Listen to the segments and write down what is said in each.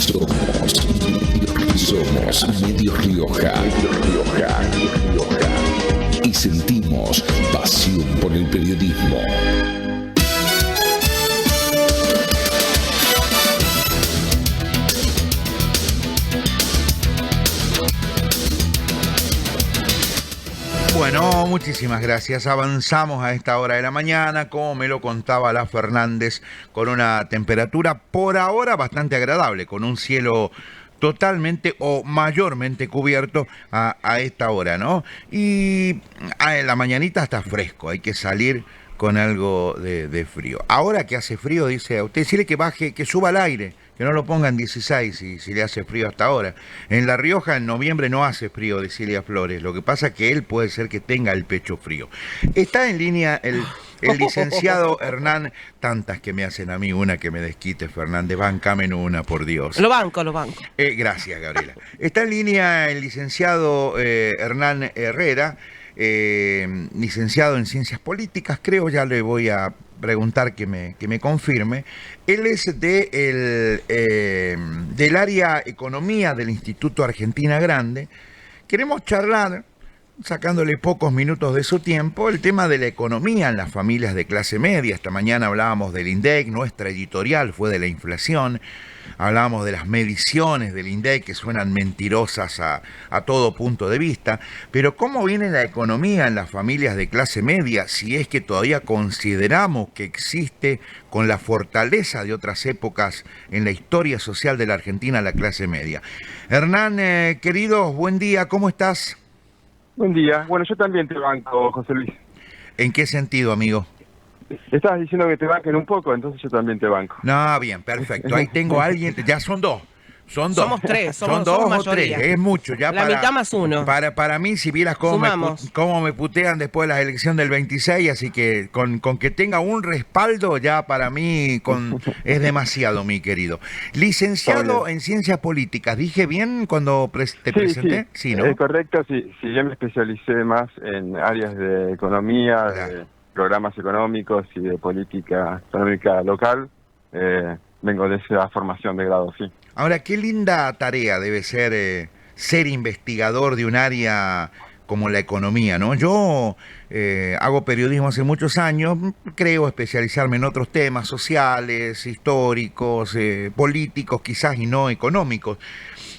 Somos Medios Rioja. Y sentimos pasión por el periodismo. Bueno, muchísimas gracias. Avanzamos a esta hora de la mañana, como me lo contaba la Fernández, con una temperatura por ahora bastante agradable, con un cielo totalmente o mayormente cubierto a esta hora, ¿no? Y en la mañanita está fresco, hay que salir con algo de frío. Ahora que hace frío, dice a usted, decirle que baje, que suba al aire, que no lo pongan 16 si le hace frío hasta ahora. En La Rioja en noviembre no hace frío, decirle a Flores. Lo que pasa es que él puede ser que tenga el pecho frío. Está en línea el licenciado Hernán, tantas que me hacen a mí, una que me desquite, Fernández, bancame una, por Dios. Lo banco. Gracias, Gabriela. Está en línea el licenciado Hernán Herrera, licenciado en Ciencias Políticas, creo, ya le voy a preguntar que me confirme. Él es del área Economía del Instituto Argentina Grande. Queremos charlar, sacándole pocos minutos de su tiempo, el tema de la economía en las familias de clase media. Esta mañana hablábamos del INDEC, nuestra editorial fue de la inflación. Hablábamos de las mediciones del INDEC que suenan mentirosas a todo punto de vista, pero ¿cómo viene la economía en las familias de clase media si es que todavía consideramos que existe con la fortaleza de otras épocas en la historia social de la Argentina la clase media? Hernán, querido, buen día, ¿cómo estás? Buen día. Bueno, yo también te banco, José Luis. ¿En qué sentido, amigo? Estabas diciendo que te banquen un poco, entonces yo también te banco. No, bien, perfecto. Ahí tengo a alguien, ya son dos. Somos tres, son dos o tres, es mucho. Ya la mitad más uno. Para mí, si vieras cómo me putean después de la elección del 26, así que con que tenga un respaldo, ya para mí es demasiado, mi querido. Licenciado en Ciencias Políticas, ¿dije bien cuando te presenté? Sí, ¿no? Es correcto, sí. Yo me especialicé más en áreas de economía, de programas económicos y de política económica local. Vengo de esa formación de grado, sí. Ahora, qué linda tarea debe ser investigador de un área como la economía, ¿no? Yo hago periodismo hace muchos años, creo especializarme en otros temas sociales, históricos, políticos quizás y no económicos,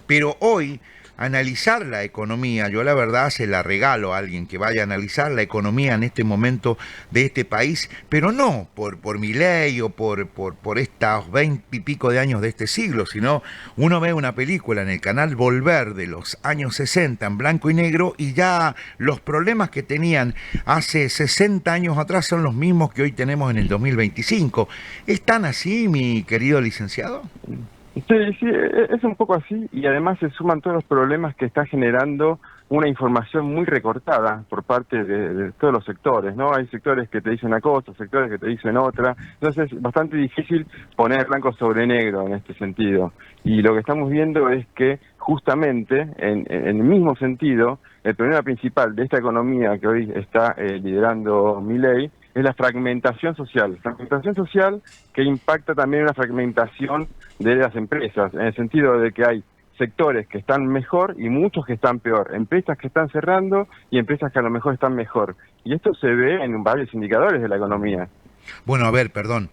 pero hoy analizar la economía, yo la verdad se la regalo a alguien que vaya a analizar la economía en este momento de este país, pero no por Milei o por estos 20 y pico de años de este siglo, sino uno ve una película en el canal Volver de los años 60 en blanco y negro y ya los problemas que tenían hace 60 años atrás son los mismos que hoy tenemos en el 2025. ¿Es tan así, mi querido licenciado? Sí, es un poco así y además se suman todos los problemas que está generando una información muy recortada por parte de todos los sectores, ¿no? Hay sectores que te dicen una cosa, sectores que te dicen otra, entonces es bastante difícil poner blanco sobre negro en este sentido. Y lo que estamos viendo es que justamente en el mismo sentido, el problema principal de esta economía que hoy está liderando Milei es la fragmentación social que impacta también una fragmentación de las empresas, en el sentido de que hay sectores que están mejor y muchos que están peor, empresas que están cerrando y empresas que a lo mejor están mejor. Y esto se ve en varios indicadores de la economía. Bueno, a ver, perdón,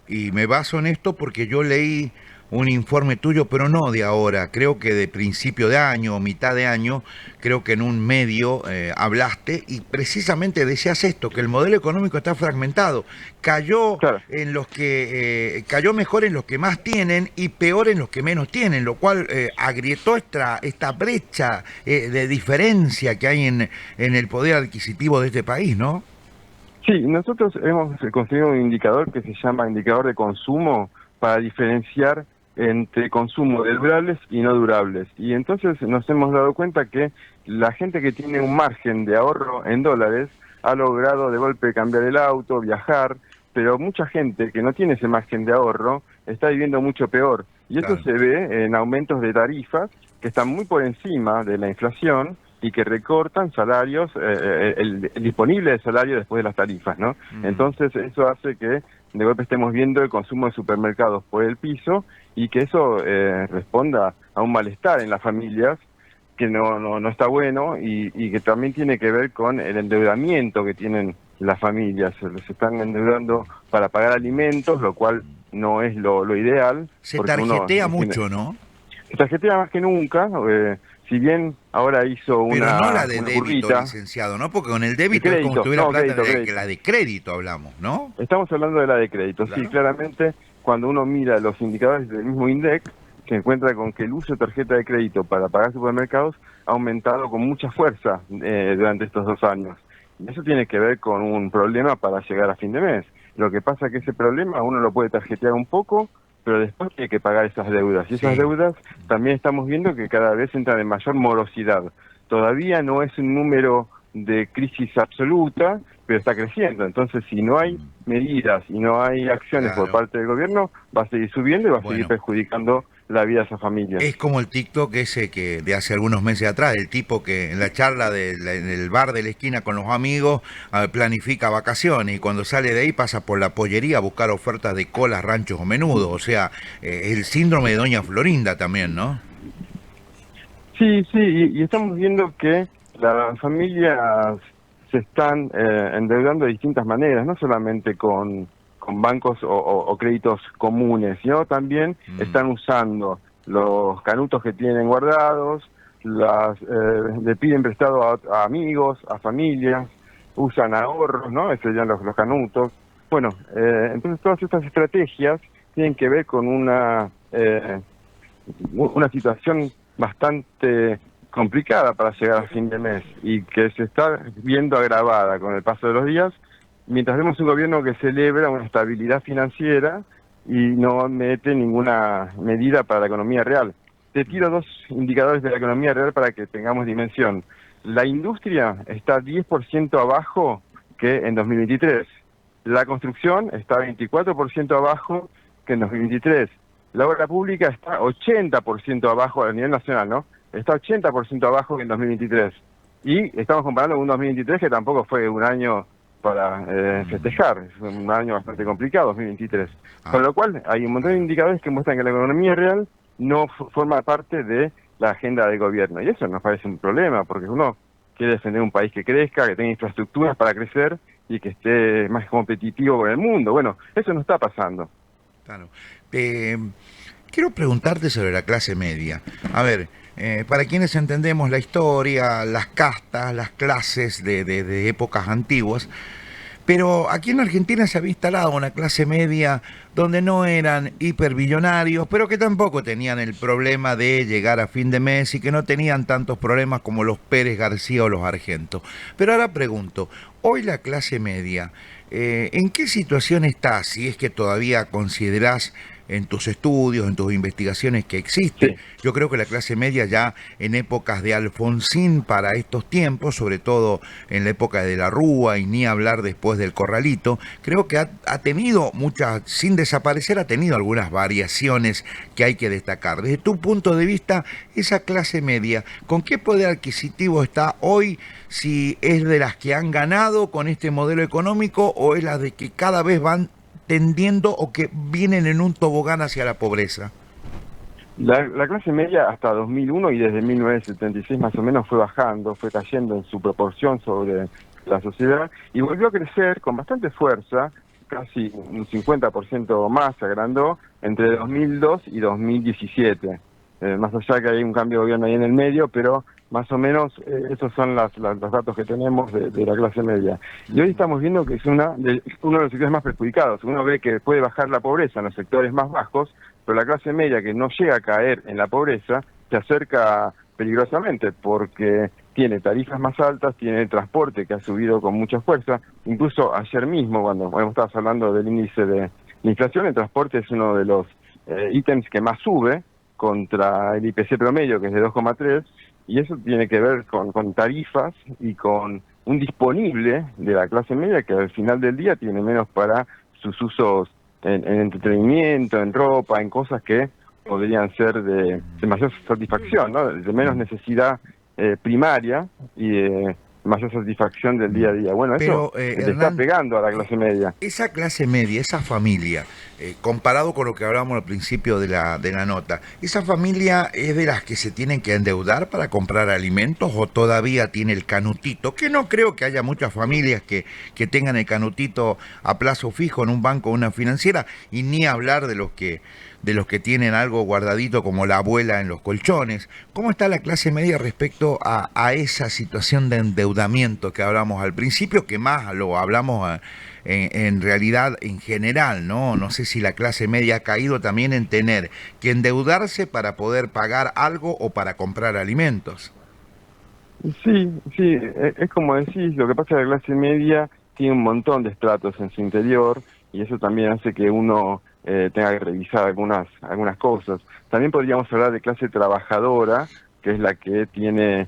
y me baso en esto porque yo leí un informe tuyo, pero no de ahora, creo que de principio de año o mitad de año, creo que en un medio hablaste y precisamente decías esto, que el modelo económico está fragmentado, cayó en los que cayó mejor en los que más tienen y peor en los que menos tienen, lo cual agrietó esta brecha de diferencia que hay en el poder adquisitivo de este país, ¿no? Sí, nosotros hemos construido un indicador que se llama indicador de consumo para diferenciar entre consumo de durables y no durables. Y entonces nos hemos dado cuenta que la gente que tiene un margen de ahorro en dólares ha logrado de golpe cambiar el auto, viajar, pero mucha gente que no tiene ese margen de ahorro está viviendo mucho peor. Y esto se ve en aumentos de tarifas que están muy por encima de la inflación y que recortan salarios, el disponible de salario después de las tarifas, ¿no? Entonces eso hace que de golpe estemos viendo el consumo de supermercados por el piso y que eso responda a un malestar en las familias que no está bueno y que también tiene que ver con el endeudamiento que tienen las familias. Se están endeudando para pagar alimentos, lo cual no es lo ideal. Se tarjetea mucho, ¿no? Se tarjetea más que nunca, si bien ahora hizo una Pero no la de una débito, curvita, licenciado, ¿no? Porque con el débito de es como crédito, si tuviera no, plata crédito. la de crédito hablamos, ¿no? Estamos hablando de la de crédito, Claro. sí, claramente cuando uno mira los indicadores del mismo INDEC, se encuentra con que el uso de tarjeta de crédito para pagar supermercados ha aumentado con mucha fuerza durante estos 2 años. Y eso tiene que ver con un problema para llegar a fin de mes. Lo que pasa es que ese problema uno lo puede tarjetear un poco, pero después tiene que pagar esas deudas. Y esas Sí. deudas también estamos viendo que cada vez entran en mayor morosidad. Todavía no es un número de crisis absoluta, pero está creciendo. Entonces, si no hay medidas y no hay acciones Claro. por parte del gobierno, va a seguir subiendo y va a Bueno. seguir perjudicando la vida de esas familias. Es como el TikTok ese que de hace algunos meses atrás, el tipo que en la charla en el bar de la esquina con los amigos planifica vacaciones y cuando sale de ahí pasa por la pollería a buscar ofertas de colas, ranchos o menudo. O sea, el síndrome de Doña Florinda también, ¿no? Sí, y estamos viendo que las familias se están endeudando de distintas maneras, no solamente con bancos o créditos comunes, sino también están usando los canutos que tienen guardados, le piden prestado a amigos, a familias, usan ahorros, ¿no? Esos serían los canutos. Bueno, entonces todas estas estrategias tienen que ver con una situación bastante complicada para llegar a fin de mes y que se está viendo agravada con el paso de los días, mientras vemos un gobierno que celebra una estabilidad financiera y no mete ninguna medida para la economía real. Te tiro 2 indicadores de la economía real para que tengamos dimensión. La industria está 10% abajo que en 2023. La construcción está 24% abajo que en 2023. La obra pública está 80% abajo a nivel nacional, ¿no? Está 80% abajo que en 2023. Y estamos comparando con un 2023 que tampoco fue un año para festejar, es un año bastante complicado, 2023. Con lo cual, hay un montón de indicadores que muestran que la economía real no forma parte de la agenda del gobierno. Y eso nos parece un problema, porque uno quiere defender un país que crezca, que tenga infraestructuras para crecer y que esté más competitivo con el mundo. Bueno, eso no está pasando. Claro. Quiero preguntarte sobre la clase media. A ver, para quienes entendemos la historia, las castas, las clases de épocas antiguas, pero aquí en Argentina se había instalado una clase media donde no eran hiperbillonarios, pero que tampoco tenían el problema de llegar a fin de mes y que no tenían tantos problemas como los Pérez García o los Argentos. Pero ahora pregunto, hoy la clase media, ¿en qué situación está? Si es que todavía considerás en tus estudios, en tus investigaciones que existe. Sí. Yo creo que la clase media ya en épocas de Alfonsín para estos tiempos, sobre todo en la época de la Rúa y ni hablar después del Corralito, creo que ha tenido muchas, sin desaparecer, ha tenido algunas variaciones que hay que destacar. Desde tu punto de vista, esa clase media, ¿con qué poder adquisitivo está hoy? Si es de las que han ganado con este modelo económico o es la de que cada vez van tendiendo o que vienen en un tobogán hacia la pobreza. La clase media hasta 2001 y desde 1976 más o menos fue bajando, fue cayendo en su proporción sobre la sociedad y volvió a crecer con bastante fuerza, casi un 50% más se agrandó entre 2002 y 2017. Más allá que hay un cambio de gobierno ahí en el medio, pero más o menos esos son los datos que tenemos de la clase media. Y hoy estamos viendo que es uno de los sectores más perjudicados. Uno ve que puede bajar la pobreza en los sectores más bajos, pero la clase media que no llega a caer en la pobreza se acerca peligrosamente porque tiene tarifas más altas, tiene el transporte que ha subido con mucha fuerza. Incluso ayer mismo, cuando estábamos hablando del índice de inflación, el transporte es uno de los ítems que más sube contra el IPC promedio, que es de 2,3, y eso tiene que ver con tarifas y con un disponible de la clase media que al final del día tiene menos para sus usos en entretenimiento, en ropa, en cosas que podrían ser de mayor satisfacción, ¿no? De menos necesidad primaria y de mayor satisfacción del día a día. Bueno, Pero, eso le está Hernán, pegando a la clase media. esa clase media, esa familia, comparado con lo que hablábamos al principio de la nota, ¿esa familia es de las que se tienen que endeudar para comprar alimentos o todavía tiene el canutito? Que no creo que haya muchas familias que tengan el canutito a plazo fijo en un banco o una financiera, y ni hablar de los que tienen algo guardadito como la abuela en los colchones. ¿Cómo está la clase media respecto a esa situación de endeudamiento que hablamos al principio, que más lo hablamos en realidad en general, ¿no? No sé si la clase media ha caído también en tener que endeudarse para poder pagar algo o para comprar alimentos. Sí, es como decís, lo que pasa es que la clase media tiene un montón de estratos en su interior y eso también hace que uno tenga que revisar algunas cosas. También podríamos hablar de clase trabajadora, que es la que tiene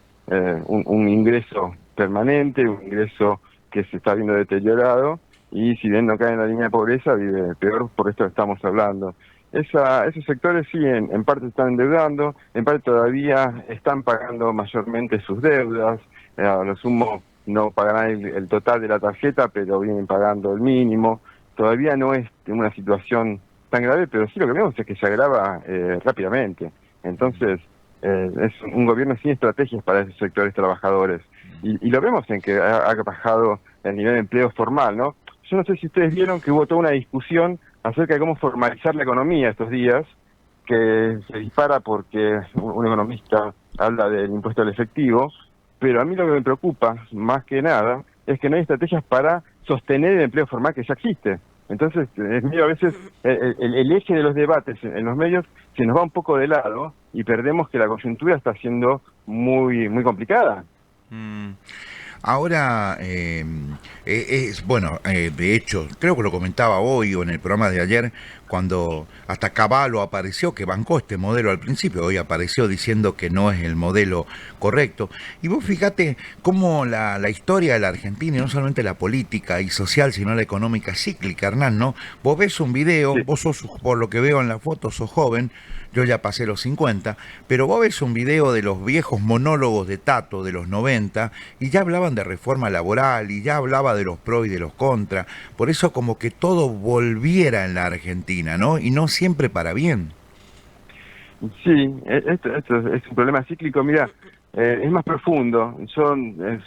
un ingreso permanente, un ingreso que se está viendo deteriorado, y si bien no cae en la línea de pobreza, vive peor, por esto estamos hablando. Esos sectores sí, en parte están endeudando, en parte todavía están pagando mayormente sus deudas, a lo sumo no pagarán el total de la tarjeta, pero vienen pagando el mínimo. Todavía no es una situación tan grave, pero sí lo que vemos es que se agrava rápidamente. Entonces, es un gobierno sin estrategias para esos sectores trabajadores. Y lo vemos en que ha bajado el nivel de empleo formal, ¿no? Yo no sé si ustedes vieron que hubo toda una discusión acerca de cómo formalizar la economía estos días, que se dispara porque un economista habla del impuesto al efectivo, pero a mí lo que me preocupa, más que nada, es que no hay estrategias para sostener el empleo formal que ya existe. Entonces, es medio a veces el eje de los debates en los medios se nos va un poco de lado y perdemos que la coyuntura está siendo muy complicada. Ahora, bueno, de hecho, creo que lo comentaba hoy o en el programa de ayer, cuando hasta Cavallo apareció, que bancó este modelo al principio, hoy apareció diciendo que no es el modelo correcto. Y vos fíjate cómo la historia de la Argentina, y no solamente la política y social, sino la económica cíclica, Hernán, ¿no? Vos ves un video, Sí. vos sos, por lo que veo en la foto, sos joven, yo ya pasé los 50, pero vos ves un video de los viejos monólogos de Tato de los 90 y ya hablaban de reforma laboral y ya hablaba de los pros y de los contras. Por eso como que todo volviera en la Argentina, ¿no? Y no siempre para bien. Sí, esto es un problema cíclico. Mira, es más profundo. Yo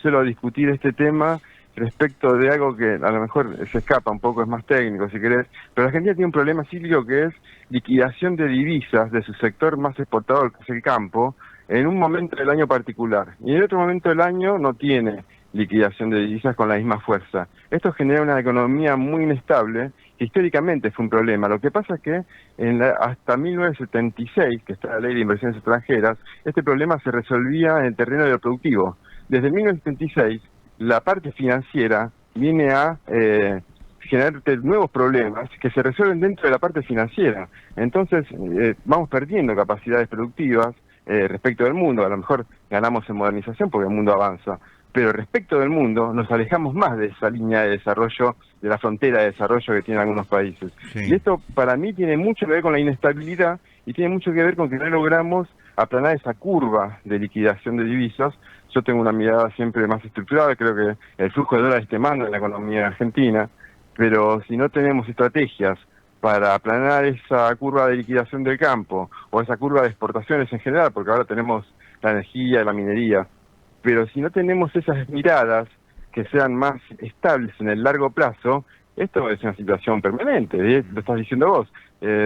suelo discutir este tema respecto de algo que a lo mejor se escapa un poco, es más técnico si querés, pero la Argentina tiene un problema cíclico que es liquidación de divisas de su sector más exportador, que es el campo, en un momento del año particular. Y en otro momento del año no tiene liquidación de divisas con la misma fuerza. Esto genera una economía muy inestable, que históricamente fue un problema. Lo que pasa es que hasta 1976, que está la Ley de Inversiones Extranjeras, este problema se resolvía en el terreno de lo productivo. Desde 1976, la parte financiera viene a generar nuevos problemas que se resuelven dentro de la parte financiera. Entonces, vamos perdiendo capacidades productivas respecto del mundo. A lo mejor ganamos en modernización porque el mundo avanza, pero respecto del mundo nos alejamos más de esa línea de desarrollo, de la frontera de desarrollo que tienen algunos países. Sí. Y esto para mí tiene mucho que ver con la inestabilidad y tiene mucho que ver con que no logramos aplanar esa curva de liquidación de divisas. Yo tengo una mirada siempre más estructurada, creo que el flujo de dólares te manda en la economía argentina, pero si no tenemos estrategias para aplanar esa curva de liquidación del campo o esa curva de exportaciones en general, porque ahora tenemos la energía y la minería, pero si no tenemos esas miradas que sean más estables en el largo plazo, esto es una situación permanente, lo estás diciendo vos,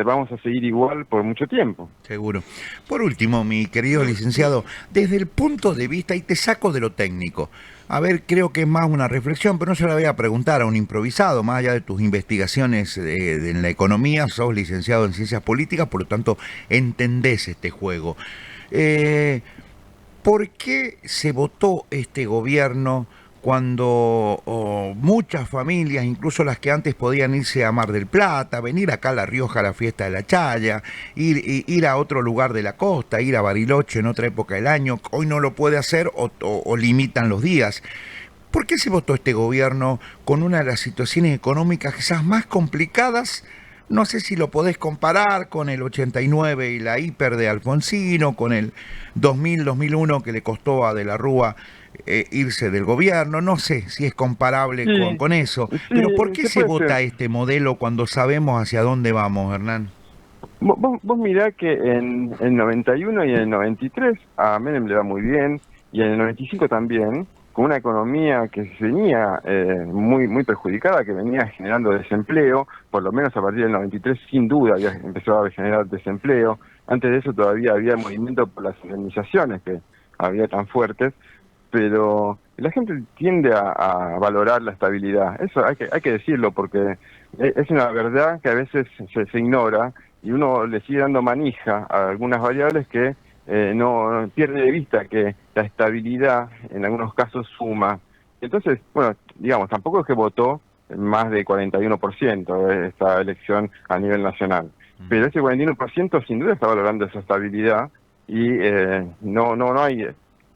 vamos a seguir igual por mucho tiempo. Seguro. Por último, mi querido licenciado, desde el punto de vista, y te saco de lo técnico, a ver, creo que es más una reflexión, pero no se la voy a preguntar a un improvisado, más allá de tus investigaciones en la economía, sos licenciado en ciencias políticas, por lo tanto, entendés este juego. ¿Por qué se votó este gobierno cuando muchas familias, incluso las que antes podían irse a Mar del Plata, venir acá a La Rioja a la fiesta de la Chaya, ir a otro lugar de la costa, ir a Bariloche en otra época del año, hoy no lo puede hacer o limitan los días? ¿Por qué se votó este gobierno con una de las situaciones económicas quizás más complicadas? No sé si lo podés comparar con el 89 y la hiper de Alfonsino, con el 2000-2001 que le costó a De la Rúa irse del gobierno. No sé si es comparable Sí, con eso. sí, Pero ¿por qué se puede vota ser. este modelo cuando sabemos hacia dónde vamos, Hernán? Vos mirá que en el 91 y en el 93 a Menem le va muy bien, y en el 95 también, con una economía que venía muy perjudicada, que venía generando desempleo, por lo menos a partir del 93 sin duda había empezado a generar desempleo. Antes de eso todavía había movimiento por las indemnizaciones que había tan fuertes, pero la gente tiende a valorar la estabilidad. Eso hay que decirlo, porque es una verdad que a veces se ignora, y uno le sigue dando manija a algunas variables que no pierde de vista que la estabilidad en algunos casos suma. Entonces, bueno, digamos, tampoco es que votó más de 41% esta elección a nivel nacional, pero ese 41% sin duda está valorando esa estabilidad, y no hay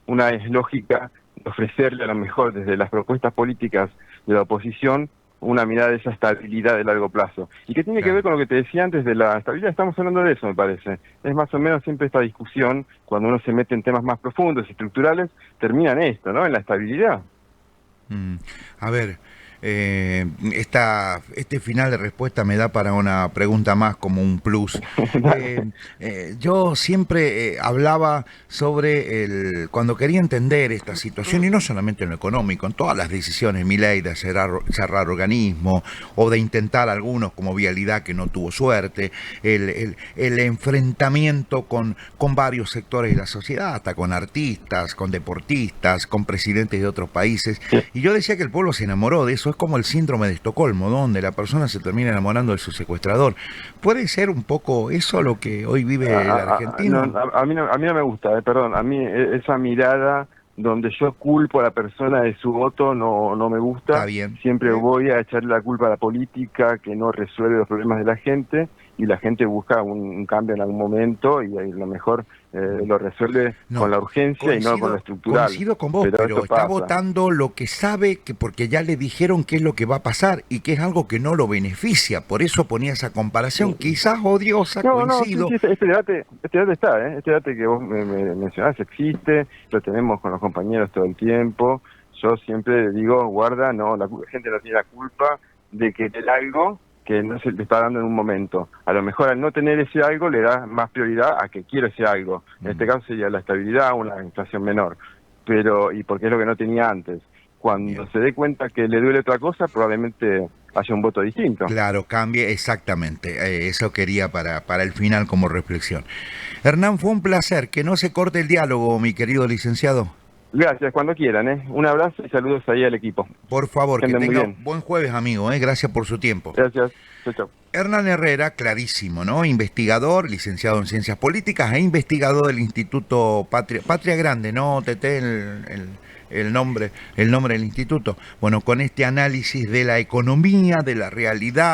una lógica de ofrecerle a lo mejor desde las propuestas políticas de la oposición una mirada de esa estabilidad de largo plazo. ¿Y qué tiene que ver con lo que te decía antes de la estabilidad? Estamos hablando de eso, me parece. Es más o menos siempre esta discusión, cuando uno se mete en temas más profundos, estructurales, termina en esto, ¿no? En la estabilidad. A ver, este final de respuesta me da para una pregunta más, como un plus. Yo siempre hablaba sobre cuando quería entender esta situación, y no solamente en lo económico, en todas las decisiones, Milei, de cerrar organismos, o de intentar algunos como Vialidad, que no tuvo suerte, el enfrentamiento con varios sectores de la sociedad, hasta con artistas, con deportistas, con presidentes de otros países. Y yo decía que el pueblo se enamoró de eso. Es como el síndrome de Estocolmo, donde la persona se termina enamorando de su secuestrador. ¿Puede ser un poco eso lo que hoy vive el argentino? A mí no me gusta, perdón, a mí esa mirada donde yo culpo a la persona de su voto no me gusta. Está bien. Siempre voy a echarle la culpa a la política, que no resuelve los problemas de la gente, y la gente busca un cambio en algún momento, y a lo mejor lo resuelve con la urgencia y no con lo estructural. Coincido con vos, pero está votando lo que sabe, que porque ya le dijeron qué es lo que va a pasar, y que es algo que no lo beneficia. Por eso ponía esa comparación, quizás odiosa, coincido. Sí, este debate está, este debate que vos me mencionás existe, lo tenemos con los compañeros todo el tiempo. Yo siempre digo, guarda, la gente no tiene la culpa de que tener algo que no se le está dando en un momento. A lo mejor al no tener ese algo le da más prioridad a que quiero ese algo. En este caso sería la estabilidad, una inflación menor, y porque es lo que no tenía antes. Cuando se dé cuenta que le duele otra cosa, probablemente haya un voto distinto. Claro, cambie, exactamente. Eso quería para el final como reflexión. Hernán, fue un placer. Que no se corte el diálogo, mi querido licenciado. Gracias, cuando quieran. Un abrazo y saludos ahí al equipo. Por favor, que tenga bien. Buen jueves, amigo. Gracias por su tiempo. Gracias. Chau. Hernán Herrera, clarísimo, ¿no? Investigador, licenciado en Ciencias Políticas, e investigador del Instituto Patria Grande, ¿no, Tete? El nombre del instituto. Bueno, con este análisis de la economía, de la realidad.